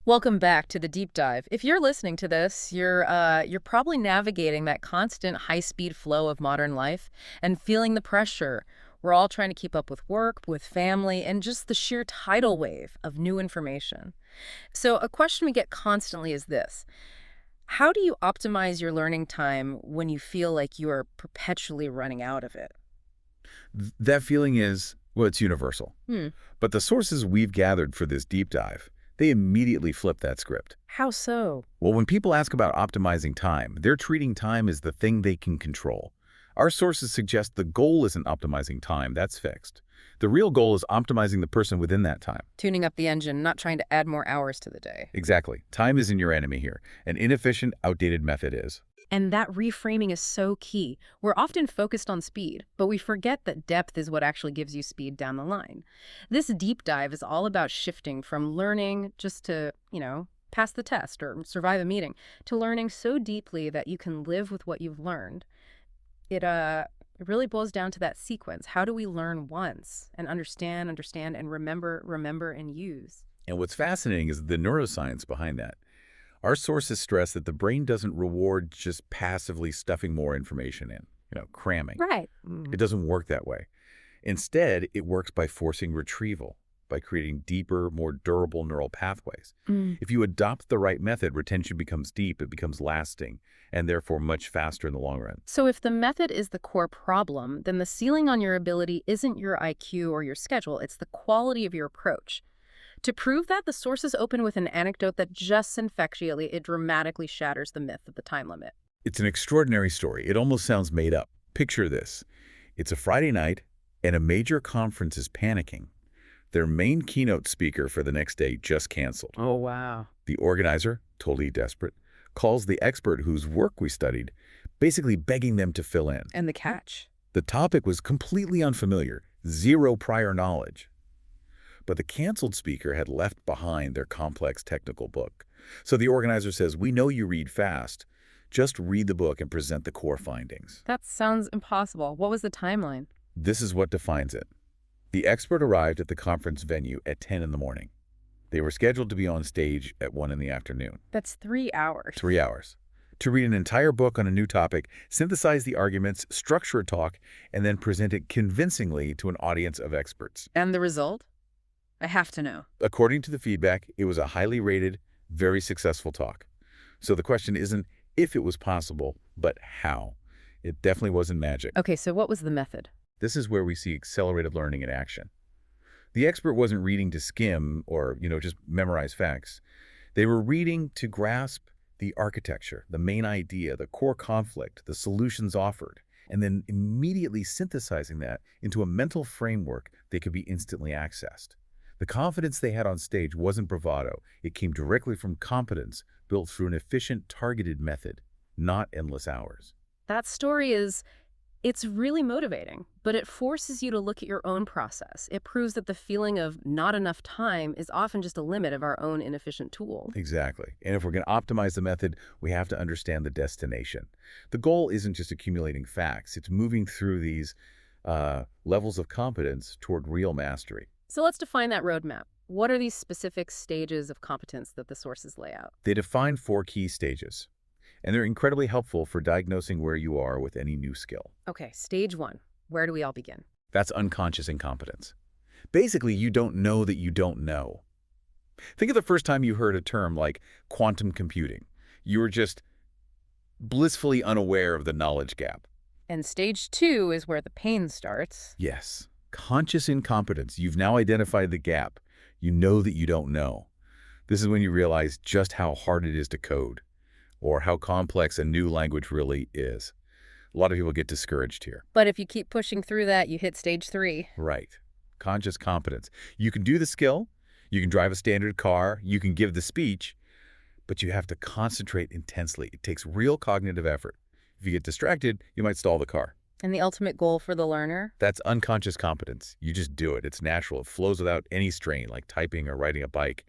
Welcome back to the deep dive. If you're listening to this, you're probably navigating that constant high-speed flow of modern life and feeling the pressure. We're all trying to keep up with work, with family, and just the sheer tidal wave of new information. So a question we get constantly is this: how do you optimize your learning time when you feel like you are perpetually running out of it? That feeling is, well, it's universal. Hmm. But the sources we've gathered for this deep dive, they immediately flip that script. How so? Well, when people ask about optimizing time, they're treating time as the thing they can control. Our sources suggest the goal isn't optimizing time, that's fixed. The real goal is optimizing the person within that time. Tuning up the engine, not trying to add more hours to the day. Exactly. Time isn't your enemy here. An inefficient, outdated method is. And that reframing is so key. We're often focused on speed, but we forget that depth is what actually gives you speed down the line. This deep dive is all about shifting from learning just to, pass the test or survive a meeting, to learning so deeply that you can live with what you've learned. It really boils down to that sequence. How do we learn once and understand, and remember, and use? And what's fascinating is the neuroscience behind that. Our sources stress that the brain doesn't reward just passively stuffing more information in, cramming. Right. It doesn't work that way. Instead, it works by forcing retrieval, by creating deeper, more durable neural pathways. If you adopt the right method, retention becomes deep, it becomes lasting, and therefore much faster in the long run. So if the method is the core problem, then the ceiling on your ability isn't your IQ or your schedule, it's the quality of your approach. To prove that, the sources open with an anecdote that just factually, it dramatically shatters the myth of the time limit. It's an extraordinary story. It almost sounds made up. Picture this. It's a Friday night, and a major conference is panicking. Their main keynote speaker for the next day just canceled. Oh, wow. The organizer, totally desperate, calls the expert whose work we studied, basically begging them to fill in. And the catch? The topic was completely unfamiliar, zero prior knowledge. But the canceled speaker had left behind their complex technical book. So the organizer says, "We know you read fast. Just read the book and present the core findings." That sounds impossible. What was the timeline? This is what defines it. The expert arrived at the conference venue at 10 in the morning. They were scheduled to be on stage at 1 in the afternoon. That's 3 hours. 3 hours. To read an entire book on a new topic, synthesize the arguments, structure a talk, and then present it convincingly to an audience of experts. And the result? I have to know. According to the feedback, it was a highly rated, very successful talk. So the question isn't if it was possible, but how. It definitely wasn't magic. Okay, so what was the method? This is where we see accelerated learning in action. The expert wasn't reading to skim or, just memorize facts. They were reading to grasp the architecture, the main idea, the core conflict, the solutions offered, and then immediately synthesizing that into a mental framework that could be instantly accessed. The confidence they had on stage wasn't bravado. It came directly from competence built through an efficient, targeted method, not endless hours. That story it's really motivating, but it forces you to look at your own process. It proves that the feeling of not enough time is often just a limit of our own inefficient tool. Exactly. And if we're going to optimize the method, we have to understand the destination. The goal isn't just accumulating facts. It's moving through these levels of competence toward real mastery. So let's define that roadmap. What are these specific stages of competence that the sources lay out? They define 4 key stages, and they're incredibly helpful for diagnosing where you are with any new skill. Okay, stage 1. Where do we all begin? That's unconscious incompetence. Basically, you don't know that you don't know. Think of the first time you heard a term like quantum computing. You were just blissfully unaware of the knowledge gap. And stage 2 is where the pain starts. Yes, conscious incompetence. You've now identified the gap. You know that you don't know. This is when you realize just how hard it is to code, or how complex a new language really is. A lot of people get discouraged here. But if you keep pushing through that, you hit stage 3. Right. Conscious competence. You can do the skill, you can drive a standard car, you can give the speech, but you have to concentrate intensely. It takes real cognitive effort. If you get distracted, you might stall the car. And the ultimate goal for the learner? That's unconscious competence. You just do it. It's natural. It flows without any strain, like typing or riding a bike.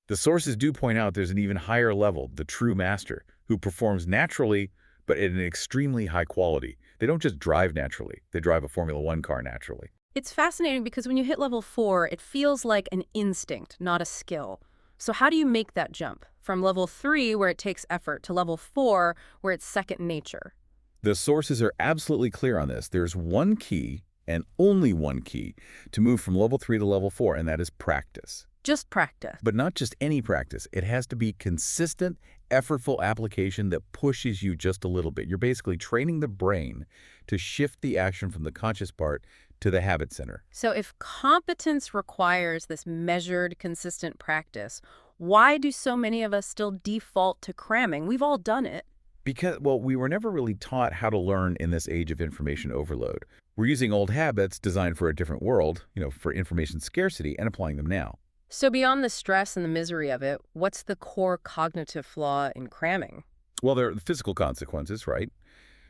The sources do point out there's an even higher level, the true master, who performs naturally, but at an extremely high quality. They don't just drive naturally. They drive a Formula One car naturally. It's fascinating because when you hit level 4, it feels like an instinct, not a skill. So how do you make that jump from level 3, where it takes effort, to level 4, where it's second nature? The sources are absolutely clear on this. There's one key, and only one key, to move from level 3 to level 4, and that is practice. Just practice. But not just any practice. It has to be consistent, effortful application that pushes you just a little bit. You're basically training the brain to shift the action from the conscious part to the habit center. So if competence requires this measured, consistent practice, why do so many of us still default to cramming? We've all done it. Because, well, we were never really taught how to learn in this age of information overload. We're using old habits designed for a different world, for information scarcity, and applying them now. So beyond the stress and the misery of it, what's the core cognitive flaw in cramming? Well, there are the physical consequences, right?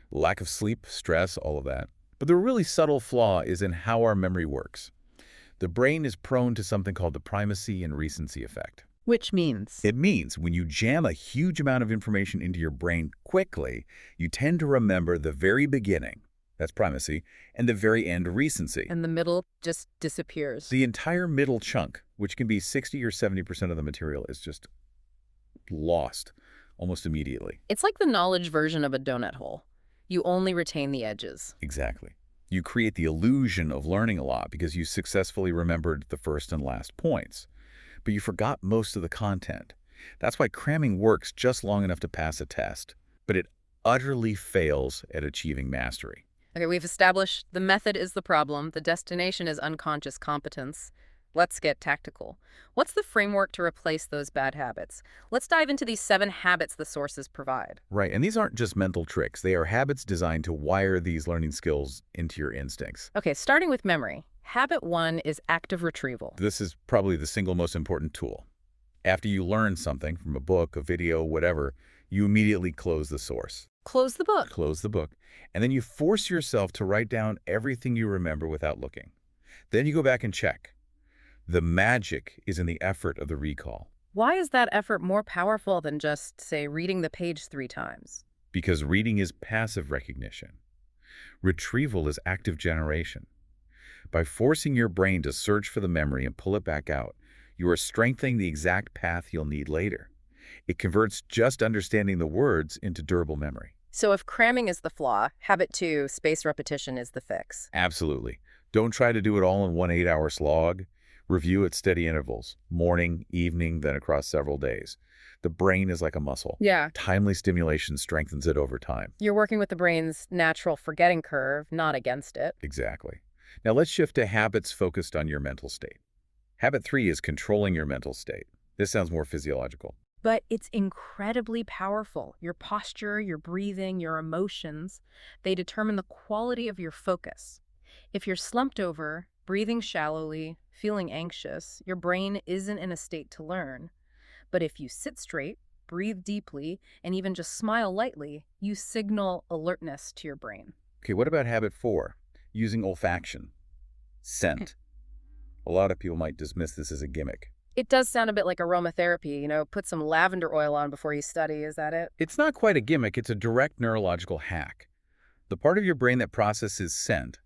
Lack of sleep, stress, all of that. But the really subtle flaw is in how our memory works. The brain is prone to something called the primacy and recency effect. Which means? It means when you jam a huge amount of information into your brain quickly, you tend to remember the very beginning, that's primacy, and the very end, recency. And the middle just disappears. The entire middle chunk, which can be 60 or 70% of the material, is just lost almost immediately. It's like the knowledge version of a donut hole. You only retain the edges. Exactly. You create the illusion of learning a lot because you successfully remembered the first and last points, but you forgot most of the content. That's why cramming works just long enough to pass a test, but it utterly fails at achieving mastery. Okay, we've established the method is the problem. The destination is unconscious competence. Let's get tactical. What's the framework to replace those bad habits? Let's dive into these 7 habits the sources provide. Right, and these aren't just mental tricks. They are habits designed to wire these learning skills into your instincts. Okay, starting with memory. Habit 1 is active retrieval. This is probably the single most important tool. After you learn something from a book, a video, whatever, you immediately close the source. Close the book. Close the book. And then you force yourself to write down everything you remember without looking. Then you go back and check. The magic is in the effort of the recall. Why is that effort more powerful than just, say, reading the page 3 times? Because reading is passive recognition. Retrieval is active generation. By forcing your brain to search for the memory and pull it back out, you are strengthening the exact path you'll need later. It converts just understanding the words into durable memory. So if cramming is the flaw, habit 2, spaced repetition, is the fix. Absolutely. Don't try to do it all in one 8-hour slog. Review at steady intervals, morning, evening, then across several days. The brain is like a muscle. Yeah. Timely stimulation strengthens it over time. You're working with the brain's natural forgetting curve, not against it. Exactly. Now let's shift to habits focused on your mental state. Habit 3 is controlling your mental state. This sounds more physiological. But it's incredibly powerful. Your posture, your breathing, your emotions, they determine the quality of your focus. If you're slumped over, breathing shallowly, feeling anxious, your brain isn't in a state to learn. But if you sit straight, breathe deeply, and even just smile lightly, you signal alertness to your brain. Okay, what about habit 4? Using olfaction. Scent. A lot of people might dismiss this as a gimmick. It does sound a bit like aromatherapy, put some lavender oil on before you study, is that it? It's not quite a gimmick, it's a direct neurological hack. The part of your brain that processes scent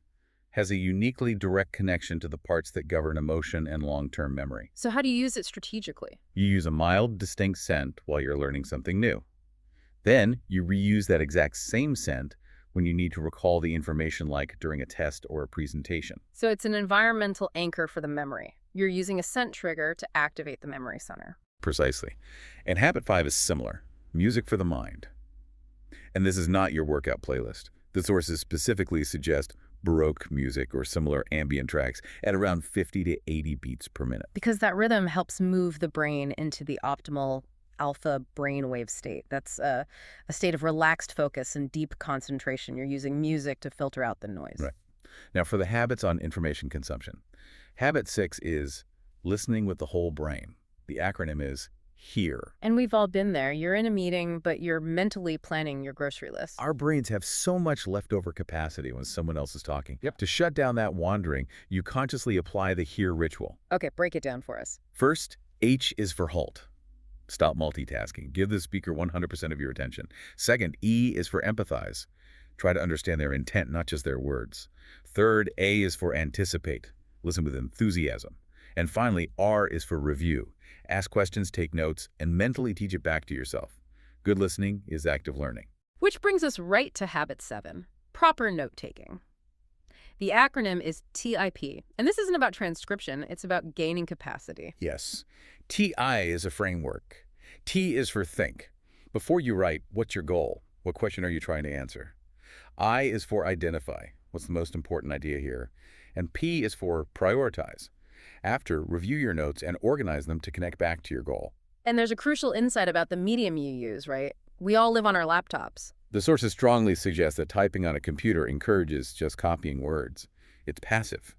has a uniquely direct connection to the parts that govern emotion and long-term memory. So how do you use it strategically? You use a mild, distinct scent while you're learning something new. Then you reuse that exact same scent when you need to recall the information, like during a test or a presentation. So it's an environmental anchor for the memory. You're using a scent trigger to activate the memory center. Precisely. And habit 5 is similar. Music for the mind. And this is not your workout playlist. The sources specifically suggest Baroque music or similar ambient tracks at around 50 to 80 beats per minute. Because that rhythm helps move the brain into the optimal alpha brainwave state. That's a state of relaxed focus and deep concentration. You're using music to filter out the noise. Right. Now for the habits on information consumption. Habit 6 is listening with the whole brain. The acronym is HEAR. And we've all been there. You're in a meeting, but you're mentally planning your grocery list. Our brains have so much leftover capacity when someone else is talking. Yep. To shut down that wandering, you consciously apply the HEAR ritual. Okay, break it down for us. First, H is for halt. Stop multitasking. Give the speaker 100% of your attention. Second, E is for empathize. Try to understand their intent, not just their words. Third, A is for anticipate. Listen with enthusiasm. And finally, R is for review. Ask questions, take notes, and mentally teach it back to yourself. Good listening is active learning. Which brings us right to habit 7, proper note-taking. The acronym is TIP, and this isn't about transcription, it's about gaining capacity. Yes. TI is a framework. T is for think. Before you write, what's your goal? What question are you trying to answer? I is for identify. What's the most important idea here? And P is for prioritize. After, review your notes and organize them to connect back to your goal. And there's a crucial insight about the medium you use, right? We all live on our laptops. The sources strongly suggest that typing on a computer encourages just copying words. It's passive.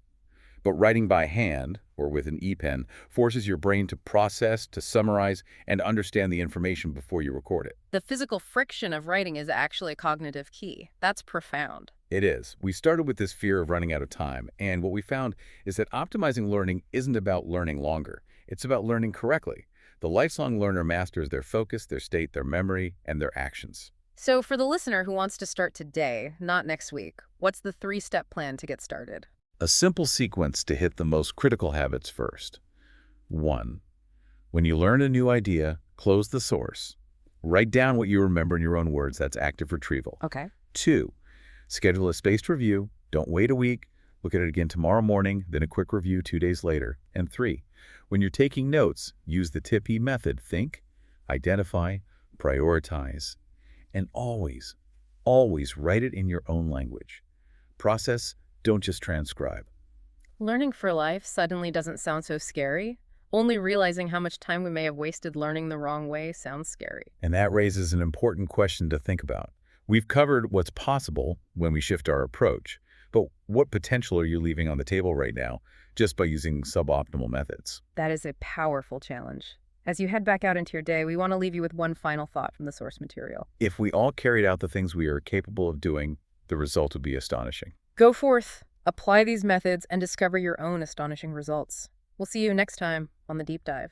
But writing by hand, or with an e-pen, forces your brain to process, to summarize, and understand the information before you record it. The physical friction of writing is actually a cognitive key. That's profound. It is. We started with this fear of running out of time, and what we found is that optimizing learning isn't about learning longer. It's about learning correctly. The lifelong learner masters their focus, their state, their memory, and their actions. So for the listener who wants to start today, not next week, what's the 3-step plan to get started? A simple sequence to hit the most critical habits first. 1. When you learn a new idea, close the source. Write down what you remember in your own words. That's active retrieval. Okay. 2. Schedule a spaced review. Don't wait a week. Look at it again tomorrow morning, then a quick review 2 days later. And 3. When you're taking notes, use the TIP method. Think, identify, prioritize, and always, always write it in your own language. Process, don't just transcribe. Learning for life suddenly doesn't sound so scary. Only realizing how much time we may have wasted learning the wrong way sounds scary. And that raises an important question to think about. We've covered what's possible when we shift our approach, but what potential are you leaving on the table right now just by using suboptimal methods? That is a powerful challenge. As you head back out into your day, we want to leave you with one final thought from the source material. If we all carried out the things we are capable of doing, the result would be astonishing. Go forth, apply these methods, and discover your own astonishing results. We'll see you next time on The Deep Dive.